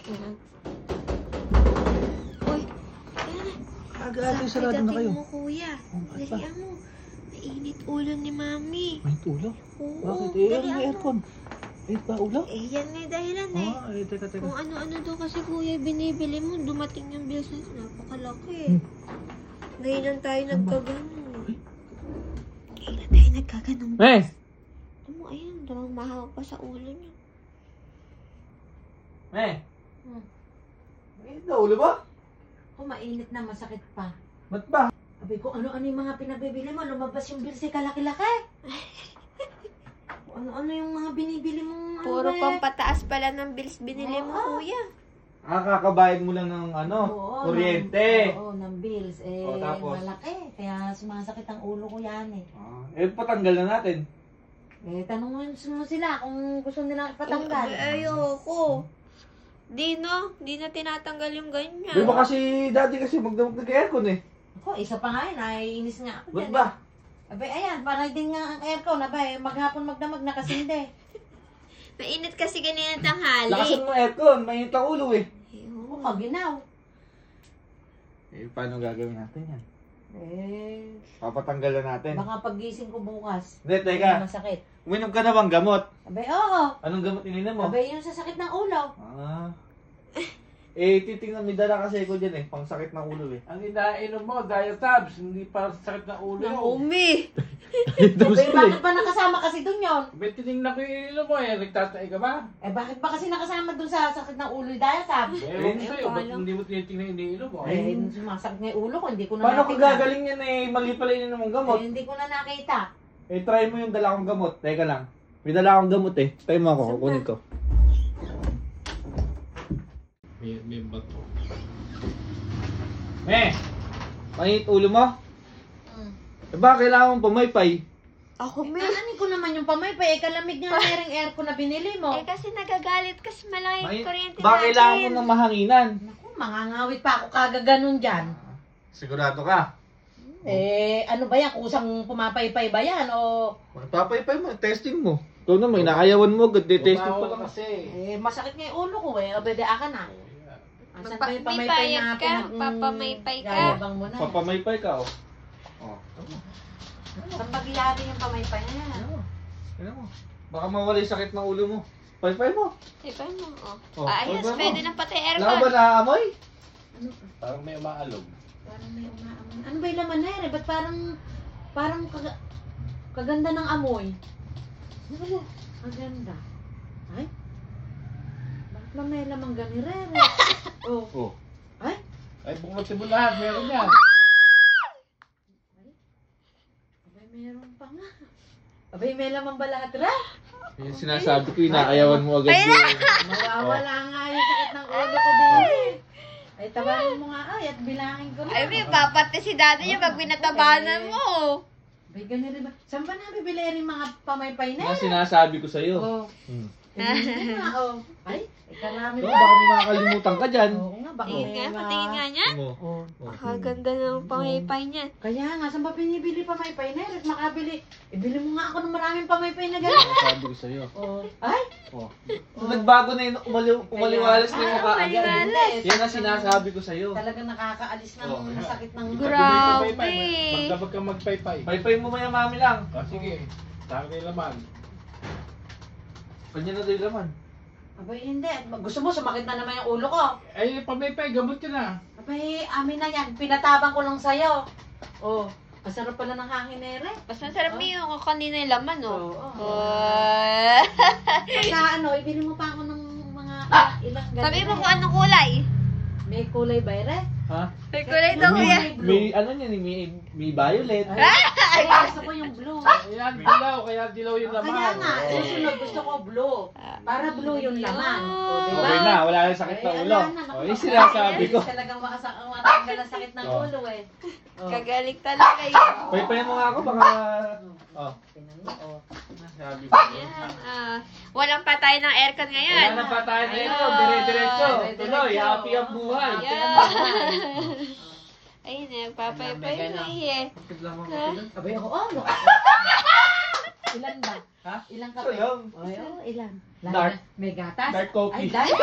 Uy, ayan na. Aga-aga, sarado na kayo. Mo, kuya. Dalihan mo. Mainit ulo ni Mami. Mainit ulo? Oo. Bakit? May aircon. Mainit ba ulo? Yan na yung dahilan eh. Teka. Kung ano-ano daw kasi kuya binibili mo, dumating yung bills na napakalaki. Ngayon lang tayo nagkaganon. Ngayon lang tayo nagkaganon. Ayan, dalawang mahawak pa sa ulo niya. Mainit na ulo ba? Mainit na, masakit pa. Ba't ba? Sabi ko, ano-ano yung mga pinabibili mo? Lumabas yung bills kalaki-laki. Ano-ano yung mga binibili mo? Puro pampataas pala ng bills binili mo, kuya. Kakabayad mo lang ng kuryente. Oo, ng bills. Tapos? Malaki. Kaya sumasakit ang ulo ko yan Patanggal na natin. Tanungin mo sila kung gusto nila ipatanggal. Ayoko. Di na tinatanggal yung ganyan. Di ba kasi, dati kasi magdamag nag-aircon eh. Ako, isa pa nga yun, naiinis nga ako Ba't dyan. ba? Abay, ayan, para din nga ang aircon, abay, maghapon magdamag nakasindi. Mainit kasi ganyan ang tanghali. Lakasan mo aircon, mainit ang ulo eh. Oo, maginaw. Paano gagawin natin yan? Papatanggal na natin. Baka pagising ko bukas. Hindi, teka. Masakit. Uminom ka na bang gamot? Abay, oo. Anong gamot ininom mo? Abay, yung sa sakit ng ulo. Titingnan, may dala kasi ko dyan eh. Pang sakit ng ulo eh. Ang inainom mo, Diatabs, hindi para sa sakit ng ulo. Umi! Abay, bakit ba nakasama kasi dun yun? Ba't tinignan ko yung ininom mo eh? Nagtatay ka ba? Bakit ba kasi nakasama dun sa sakit ng ulo yung diatab? Ewan ko sa'yo, ba't hindi mo tinitingnan yung ininom mo? Sumasakit nga yung ulo ko, hindi ko na Paano nakita. kung gagaling yan eh? Mali pala ininom mong gamot. Hindi ko na nakita. Try mo yung dala kong gamot. Teka lang. May dala akong gamot eh. Try mo ako, kukunin ko. May bato. Mainit ulo mo? Ba, kailangan mong pumaypay. Ako, Kananin ko naman yung pamaypay. Kalamig nga mereng aircon na binili mo. kasi nagagalit kasi malaki yung kuryente Ba, kailangan mo ng mahanginan. Naku, mangangawit pa ako kagaganon dyan. Sigurado ka? Ano ba yan? Kusang pumapaypay ba yan? O Papaypay mo, testing mo. Ikaw naman, inaayawan mo, testing pa lang. kasi. masakit nga yung ulo ko Obede ka na. Asan ba yung pamaypay na papamaypay ka. gayabang mo na? Papamaypay ka, oh. Saan magyari yung pamaypay na yan? Ano mo? Baka mawala yung sakit ng ulo mo. Paypay mo. Diba mo? Ayos, Pwede na pati Wala ba aircon. naaamoy? Parang may umaalog. Parang may umaamoy. Ano ba yung laman na yan? Ba't parang kaganda ng amoy? Kaganda. Ay? Bakit ba may lamang ganirere? Ay, buklatin mo lahat, meron yan. Abay, meron pa nga. Abay, may lamang ba lahat ra? Yung sinasabi ko, inaayawan mo agad yun. Mawawala nga yung sakit ng ulo ko din. Ay, tawanin mo nga at bilangin ko na. May papati si daddy niya pag binatabanan mo. Abay, ganun ba? Saan ba nabibili rin mga pamaypay na? Yung sinasabi ko sa'yo. Ay, karami So, baka may makakalimutan ka dyan. Oo nga, baka Tingin nga, patingin nga niya. Kaganda ng pangaypay niya. Kaya nga, saan ba pinibili pamaypay na? At makabili. Ibili mo nga ako ng maraming pamaypay na gano'n. Sinasabi ko sa'yo. Ay! Nagbago na yun, umaliwalas na yung mukha agad. Umaliwalas. Yan ang sinasabi ko sa'yo. Talagang nakakaalis ng sakit ng Grabe. Magdabag kang magpaypay. Paypay mo maya mami lang. Sige, saan kayo laman? Kanya na tayo laman. Abay, hindi. Gusto mo, sumakit na naman yung ulo ko. Ay, pamaypay, gamot ka na. Abay, amin na yan. Pinatabang ko lang sa'yo. Masarap pala ng hangin ere. Mas masarap yung kanina yung laman, no? Pagka ibili mo pa ako ng mga ilang ganun. Sabi mo kung anong kulay. May kulay ba ere? Ha? May kulay daw, kuya. May ano yan, may violet. Ay, gusto ko yung blue. Ayan, dilaw, kaya dilaw yung laman. Kaya nga, susunod gusto ko blue. Para blue yung laman. Diba? Okay na, wala na sakit ng ulo. Wala na, Yung sinasabi ko. Talagang matanggal ang sakit ng ulo Kagaling talaga yun. Paypay mo nga ako, baka... Sabi ko. Yan, walang patay ng aircon ngayon. Wala na pa tayo na ito, dire-diretso. Tuloy, happy ang buhay. Ayun eh, papaypay na eh. Abay ako, ilan ba? Ha? Ilang Ito kape? lang. Ilan? Dark. May gatas? Dark coffee. Ay, dark.